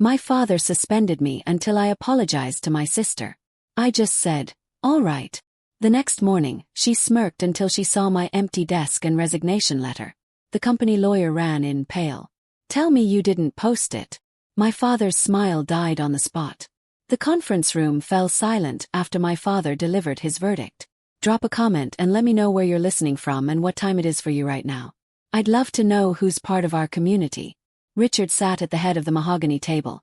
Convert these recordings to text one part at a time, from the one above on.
My father suspended me until I apologized to my sister. I just said, "All right." The next morning, she smirked until she saw my empty desk and resignation letter. The company lawyer ran in pale. "Tell me you didn't post it." My father's smile died on the spot. The conference room fell silent after my father delivered his verdict. "Drop a comment and let me know where you're listening from and what time it is for you right now. I'd love to know who's part of our community." Richard sat at the head of the mahogany table.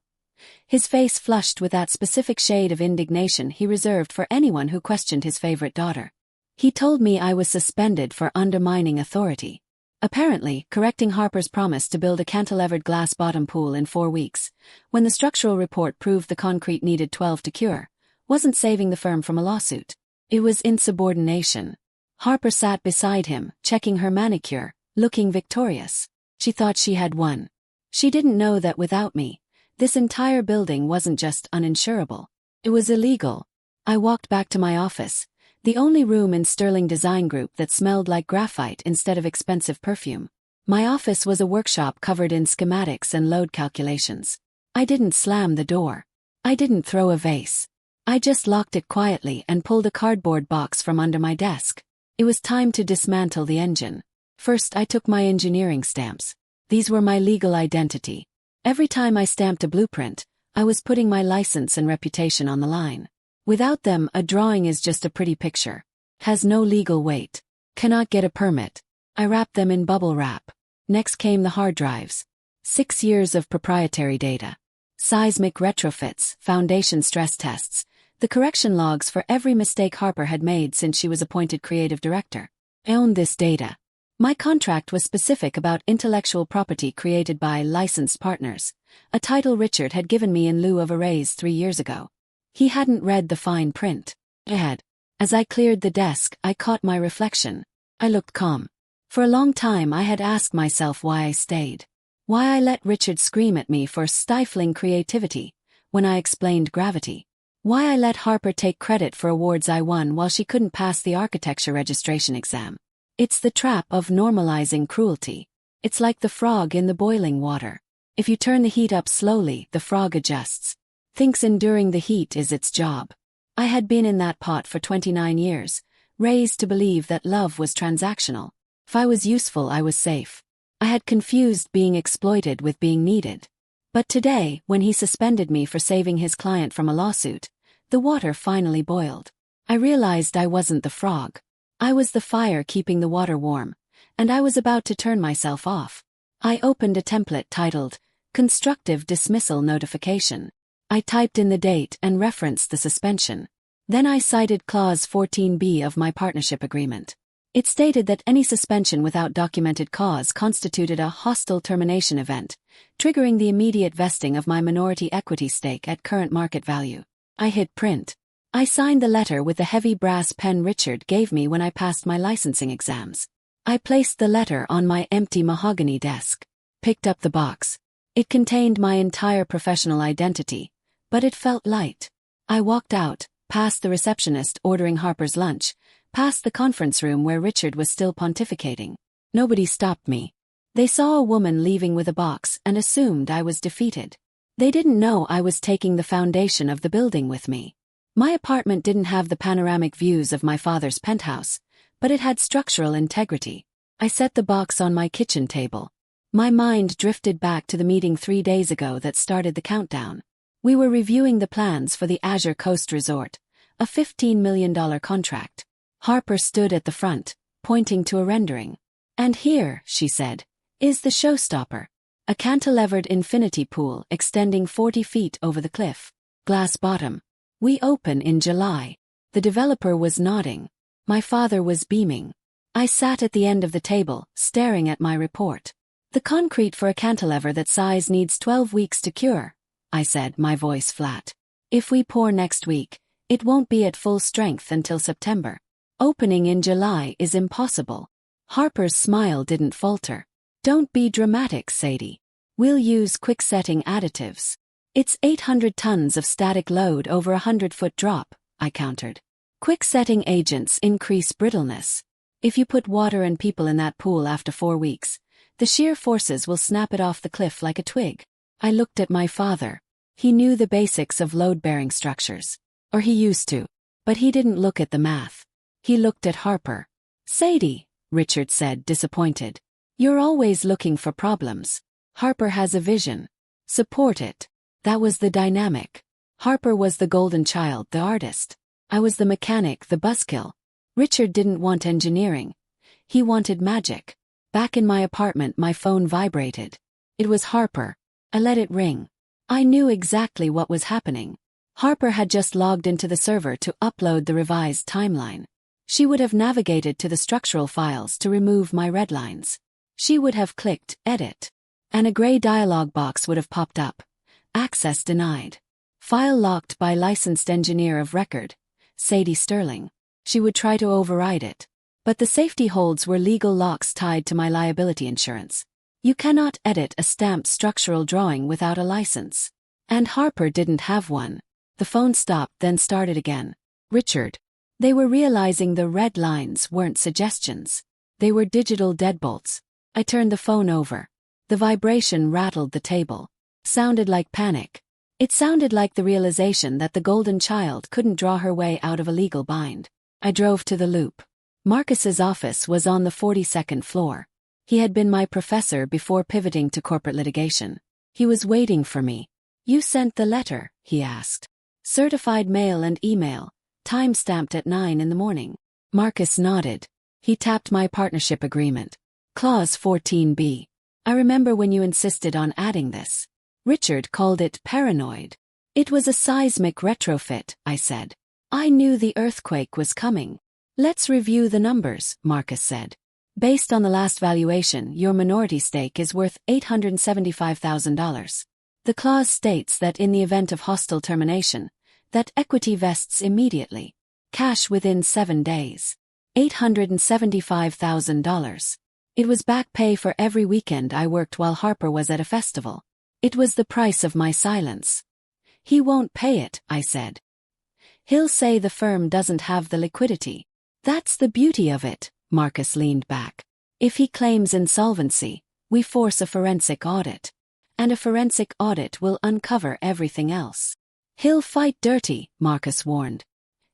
His face flushed with that specific shade of indignation he reserved for anyone who questioned his favorite daughter. He told me I was suspended for undermining authority. Apparently, correcting Harper's promise to build a cantilevered glass bottom pool in 4 weeks, when the structural report proved the concrete needed 12 to cure, wasn't saving the firm from a lawsuit. It was insubordination. Harper sat beside him, checking her manicure, looking victorious. She thought she had won. She didn't know that without me, this entire building wasn't just uninsurable. It was illegal. I walked back to my office, the only room in Sterling Design Group that smelled like graphite instead of expensive perfume. My office was a workshop covered in schematics and load calculations. I didn't slam the door. I didn't throw a vase. I just locked it quietly and pulled a cardboard box from under my desk. It was time to dismantle the engine. First, I took my engineering stamps. These were my legal identity. Every time I stamped a blueprint, I was putting my license and reputation on the line. Without them, a drawing is just a pretty picture. Has no legal weight. Cannot get a permit. I wrapped them in bubble wrap. Next came the hard drives. 6 years of proprietary data. Seismic retrofits, foundation stress tests, the correction logs for every mistake Harper had made since she was appointed creative director. I owned this data. My contract was specific about intellectual property created by licensed partners, a title Richard had given me in lieu of a raise 3 years ago. He hadn't read the fine print. I had. As I cleared the desk, I caught my reflection. I looked calm. For a long time I had asked myself why I stayed. Why I let Richard scream at me for stifling creativity, when I explained gravity. Why I let Harper take credit for awards I won while she couldn't pass the architecture registration exam. It's the trap of normalizing cruelty. It's like the frog in the boiling water. If you turn the heat up slowly, the frog adjusts. Thinks enduring the heat is its job. I had been in that pot for 29 years, raised to believe that love was transactional. If I was useful, I was safe. I had confused being exploited with being needed. But today, when he suspended me for saving his client from a lawsuit, the water finally boiled. I realized I wasn't the frog. I was the fire keeping the water warm, and I was about to turn myself off. I opened a template titled, Constructive Dismissal Notification. I typed in the date and referenced the suspension. Then I cited Clause 14B of my partnership agreement. It stated that any suspension without documented cause constituted a hostile termination event, triggering the immediate vesting of my minority equity stake at current market value. I hit print. I signed the letter with the heavy brass pen Richard gave me when I passed my licensing exams. I placed the letter on my empty mahogany desk. Picked up the box. It contained my entire professional identity, but it felt light. I walked out, past the receptionist ordering Harper's lunch, past the conference room where Richard was still pontificating. Nobody stopped me. They saw a woman leaving with a box and assumed I was defeated. They didn't know I was taking the foundation of the building with me. My apartment didn't have the panoramic views of my father's penthouse, but it had structural integrity. I set the box on my kitchen table. My mind drifted back to the meeting 3 days ago that started the countdown. We were reviewing the plans for the Azure Coast Resort, a $15 million contract. Harper stood at the front, pointing to a rendering. "And here," she said, "is the showstopper. A cantilevered infinity pool extending 40 feet over the cliff. Glass bottom. We open in July." The developer was nodding. My father was beaming. I sat at the end of the table, staring at my report. "The concrete for a cantilever that size needs 12 weeks to cure," I said, my voice flat. "If we pour next week, it won't be at full strength until September. Opening in July is impossible." Harper's smile didn't falter. "Don't be dramatic, Sadie. We'll use quick-setting additives. It's 800 tons of static load over a 100-foot drop," I countered. "Quick-setting agents increase brittleness. If you put water and people in that pool after 4 weeks, the shear forces will snap it off the cliff like a twig." I looked at my father. He knew the basics of load-bearing structures. Or he used to. But he didn't look at the math. He looked at Harper. Sadie, Richard said, disappointed. You're always looking for problems. Harper has a vision. Support it. That was the dynamic. Harper was the golden child, the artist. I was the mechanic, the buzzkill. Richard didn't want engineering. He wanted magic. Back in my apartment, my phone vibrated. It was Harper. I let it ring. I knew exactly what was happening. Harper had just logged into the server to upload the revised timeline. She would have navigated to the structural files to remove my red lines. She would have clicked Edit. And a gray dialog box would have popped up. Access denied. File locked by licensed engineer of record, Sadie Sterling. She would try to override it. But the safety holds were legal locks tied to my liability insurance. You cannot edit a stamped structural drawing without a license. And Harper didn't have one. The phone stopped, then started again. Richard. They were realizing the red lines weren't suggestions. They were digital deadbolts. I turned the phone over. The vibration rattled the table. Sounded like panic. It sounded like the realization that the golden child couldn't draw her way out of a legal bind. I drove to the Loop. Marcus's office was on the 42nd floor. He had been my professor before pivoting to corporate litigation. He was waiting for me. You sent the letter, he asked. Certified mail and email, time-stamped at 9 in the morning. Marcus nodded. He tapped my partnership agreement. Clause 14b. I remember when you insisted on adding this. Richard called it paranoid. It was a seismic retrofit, I said. I knew the earthquake was coming. Let's review the numbers, Marcus said. Based on the last valuation, your minority stake is worth $875,000. The clause states that in the event of hostile termination, that equity vests immediately. Cash within 7 days. $875,000. It was back pay for every weekend I worked while Harper was at a festival. It was the price of my silence. He won't pay it, I said. He'll say the firm doesn't have the liquidity. That's the beauty of it, Marcus leaned back. If he claims insolvency, we force a forensic audit. And a forensic audit will uncover everything else. He'll fight dirty, Marcus warned.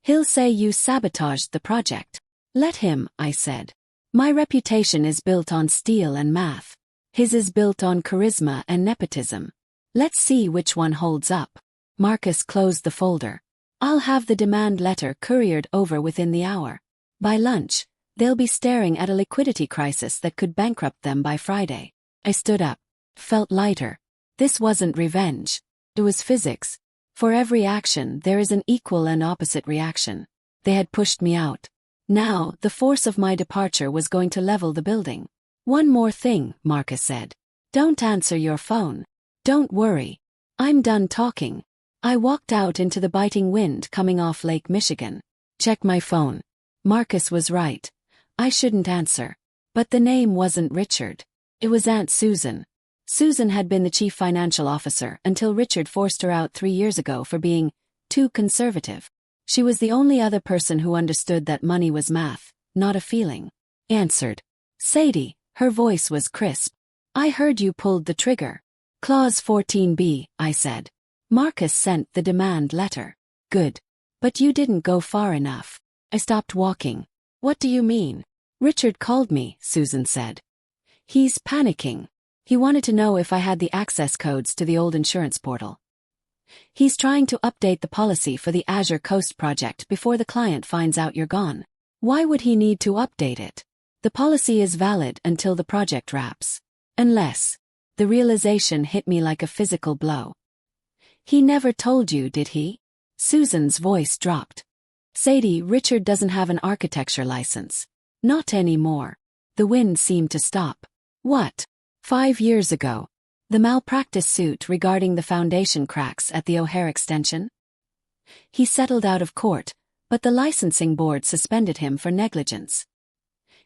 He'll say you sabotaged the project. Let him, I said. My reputation is built on steel and math. His is built on charisma and nepotism. Let's see which one holds up. Marcus closed the folder. I'll have the demand letter couriered over within the hour. By lunch, they'll be staring at a liquidity crisis that could bankrupt them by Friday. I stood up. Felt lighter. This wasn't revenge. It was physics. For every action there is an equal and opposite reaction. They had pushed me out. Now, the force of my departure was going to level the building. One more thing, Marcus said. Don't answer your phone. Don't worry. I'm done talking. I walked out into the biting wind coming off Lake Michigan. Check my phone. Marcus was right. I shouldn't answer. But the name wasn't Richard. It was Aunt Susan. Susan had been the chief financial officer until Richard forced her out 3 years ago for being too conservative. She was the only other person who understood that money was math, not a feeling. Answered. Sadie, her voice was crisp. I heard you pulled the trigger. Clause 14b, I said. Marcus sent the demand letter. Good. But you didn't go far enough. I stopped walking. What do you mean? Richard called me, Susan said. He's panicking. He wanted to know if I had the access codes to the old insurance portal. He's trying to update the policy for the Azure Coast project before the client finds out you're gone. Why would he need to update it? The policy is valid until the project wraps. Unless. The realization hit me like a physical blow. He never told you, did he? Susan's voice dropped. Sadie, Richard doesn't have an architecture license. Not anymore. The wind seemed to stop. What? 5 years ago. The malpractice suit regarding the foundation cracks at the O'Hare extension? He settled out of court, but the licensing board suspended him for negligence.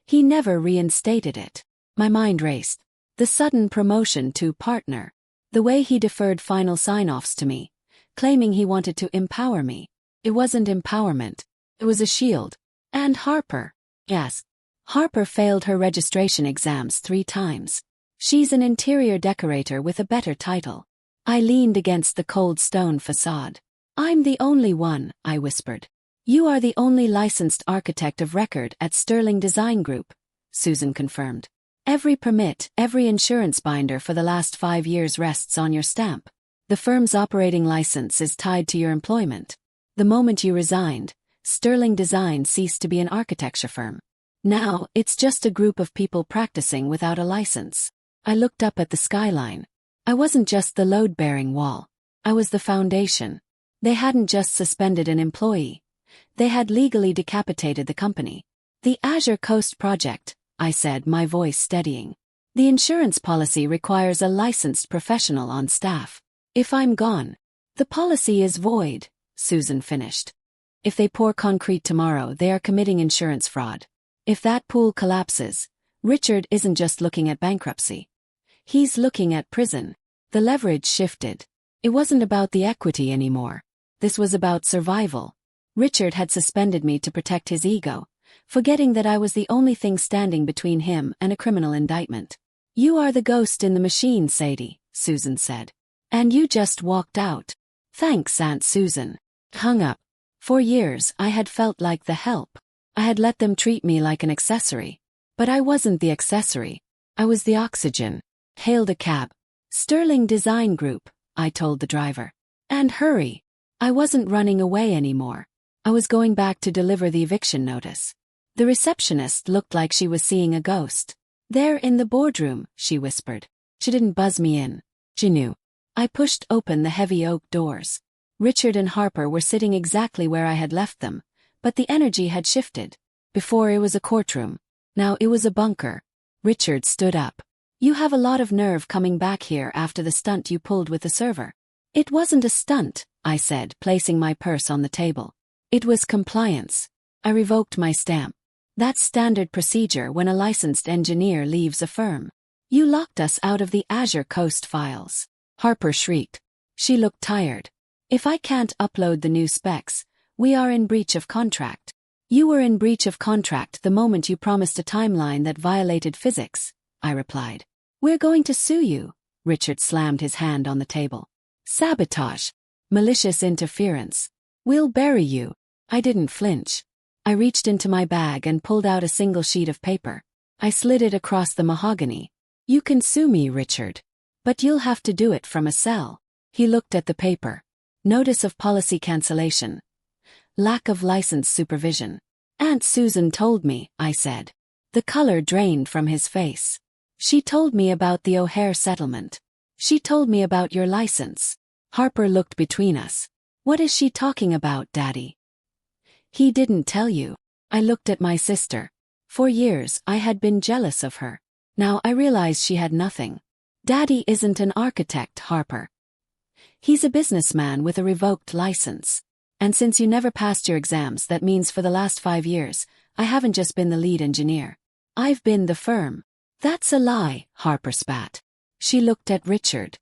He never reinstated it. My mind raced. The sudden promotion to partner. The way he deferred final sign-offs to me, claiming he wanted to empower me. It wasn't empowerment. It was a shield. And Harper. Yes. Harper failed her registration exams 3 times. She's an interior decorator with a better title. I leaned against the cold stone facade. I'm the only one, I whispered. You are the only licensed architect of record at Sterling Design Group, Susan confirmed. Every permit, every insurance binder for the last 5 years rests on your stamp. The firm's operating license is tied to your employment. The moment you resigned, Sterling Design ceased to be an architecture firm. Now, it's just a group of people practicing without a license. I looked up at the skyline. I wasn't just the load-bearing wall. I was the foundation. They hadn't just suspended an employee. They had legally decapitated the company. The Azure Coast project, I said, my voice steadying. The insurance policy requires a licensed professional on staff. If I'm gone, the policy is void, Susan finished. If they pour concrete tomorrow, they are committing insurance fraud. If that pool collapses, Richard isn't just looking at bankruptcy. He's looking at prison. The leverage shifted. It wasn't about the equity anymore. This was about survival. Richard had suspended me to protect his ego, forgetting that I was the only thing standing between him and a criminal indictment. You are the ghost in the machine, Sadie, Susan said. And you just walked out. Thanks, Aunt Susan. Hung up. For years I had felt like the help. I had let them treat me like an accessory. But I wasn't the accessory. I was the oxygen. Hailed a cab. Sterling Design Group, I told the driver. And hurry. I wasn't running away anymore. I was going back to deliver the eviction notice. The receptionist looked like she was seeing a ghost. There in the boardroom, she whispered. She didn't buzz me in. She knew. I pushed open the heavy oak doors. Richard and Harper were sitting exactly where I had left them, but the energy had shifted. Before it was a courtroom. Now it was a bunker. Richard stood up. You have a lot of nerve coming back here after the stunt you pulled with the server. It wasn't a stunt, I said, placing my purse on the table. It was compliance. I revoked my stamp. That's standard procedure when a licensed engineer leaves a firm. You locked us out of the Azure Coast files. Harper shrieked. She looked tired. If I can't upload the new specs, we are in breach of contract. You were in breach of contract the moment you promised a timeline that violated physics, I replied. We're going to sue you. Richard slammed his hand on the table. Sabotage. Malicious interference. We'll bury you. I didn't flinch. I reached into my bag and pulled out a single sheet of paper. I slid it across the mahogany. You can sue me, Richard. But you'll have to do it from a cell. He looked at the paper. Notice of policy cancellation. Lack of license supervision. Aunt Susan told me, I said. The color drained from his face. She told me about the O'Hare settlement. She told me about your license. Harper looked between us. What is she talking about, Daddy? He didn't tell you. I looked at my sister. For years I had been jealous of her. Now I realized she had nothing. Daddy isn't an architect, Harper. He's a businessman with a revoked license. And since you never passed your exams, that means for the last 5 years, I haven't just been the lead engineer. I've been the firm. That's a lie, Harper spat. She looked at Richard.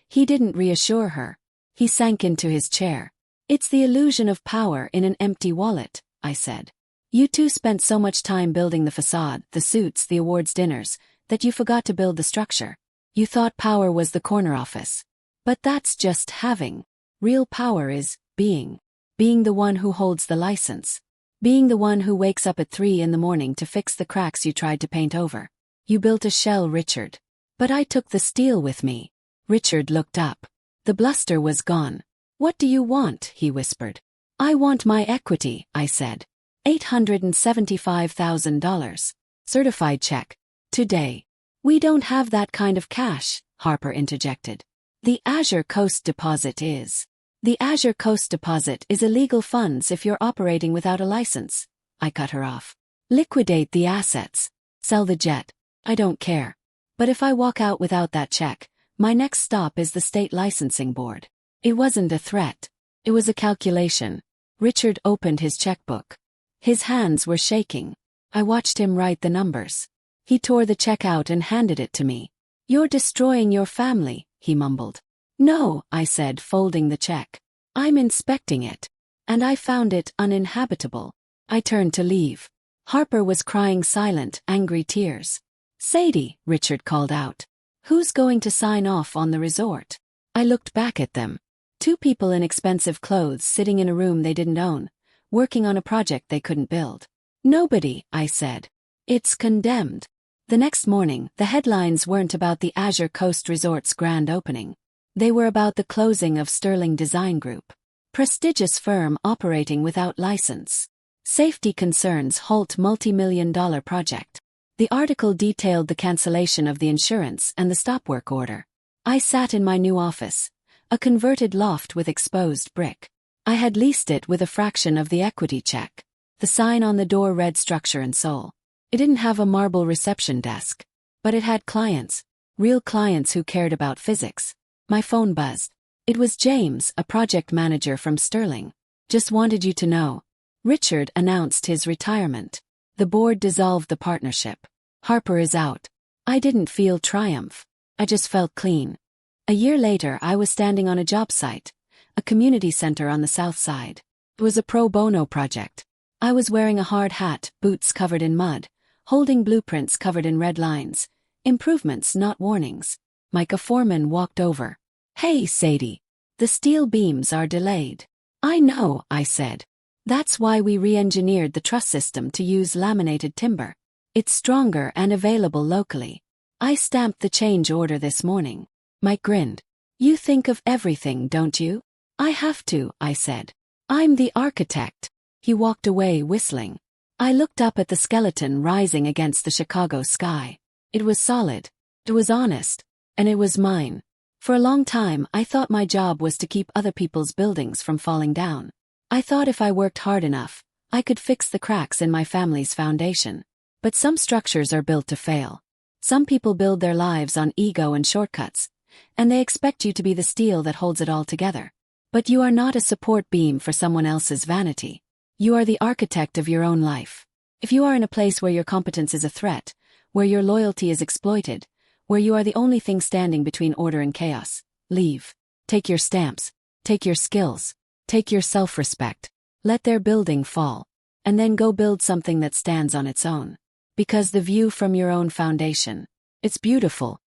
He didn't reassure her. He sank into his chair. It's the illusion of power in an empty wallet, I said. You two spent so much time building the facade, the suits, the awards dinners, that you forgot to build the structure. You thought power was the corner office. But that's just having. Real power is being. Being the one who holds the license. Being the one who wakes up at 3 in the morning to fix the cracks you tried to paint over. You built a shell, Richard. But I took the steel with me. Richard looked up. The bluster was gone. What do you want? He whispered. I want my equity, I said. $875,000. Certified check. Today. We don't have that kind of cash, Harper interjected. The Azure Coast deposit is. The Azure Coast deposit is illegal funds if you're operating without a license. I cut her off. Liquidate the assets. Sell the jet. I don't care. But if I walk out without that check, my next stop is the state licensing board. It wasn't a threat. It was a calculation. Richard opened his checkbook. His hands were shaking. I watched him write the numbers. He tore the check out and handed it to me. You're destroying your family, he mumbled. No, I said, folding the check. I'm inspecting it. And I found it uninhabitable. I turned to leave. Harper was crying silent, angry tears. Sadie, Richard called out. Who's going to sign off on the resort? I looked back at them. Two people in expensive clothes sitting in a room they didn't own, working on a project they couldn't build. Nobody, I said. It's condemned. The next morning, the headlines weren't about the Azure Coast Resort's grand opening. They were about the closing of Sterling Design Group. Prestigious firm operating without license. Safety concerns halt multi-million-dollar project. The article detailed the cancellation of the insurance and the stop work order. I sat in my new office, a converted loft with exposed brick. I had leased it with a fraction of the equity check. The sign on the door read Structure and Soul. It didn't have a marble reception desk, but it had clients, real clients who cared about physics. My phone buzzed. It was James, a project manager from Sterling. Just wanted you to know. Richard announced his retirement. The board dissolved the partnership. Harper is out. I didn't feel triumph. I just felt clean. A year later, I was standing on a job site, a community center on the south side. It was a pro bono project. I was wearing a hard hat, boots covered in mud, holding blueprints covered in red lines. Improvements, not warnings. Micah Foreman walked over. Hey, Sadie. The steel beams are delayed. I know, I said. That's why we re-engineered the truss system to use laminated timber. It's stronger and available locally. I stamped the change order this morning. Mike grinned. You think of everything, don't you? I have to, I said. I'm the architect. He walked away whistling. I looked up at the skeleton rising against the Chicago sky. It was solid. It was honest. And it was mine. For a long time, I thought my job was to keep other people's buildings from falling down. I thought if I worked hard enough, I could fix the cracks in my family's foundation. But some structures are built to fail. Some people build their lives on ego and shortcuts, and they expect you to be the steel that holds it all together. But you are not a support beam for someone else's vanity. You are the architect of your own life. If you are in a place where your competence is a threat, where your loyalty is exploited, where you are the only thing standing between order and chaos, leave. Take your stamps. Take your skills. Take your self-respect. Let their building fall. And then go build something that stands on its own. Because the view from your own foundation, it's beautiful,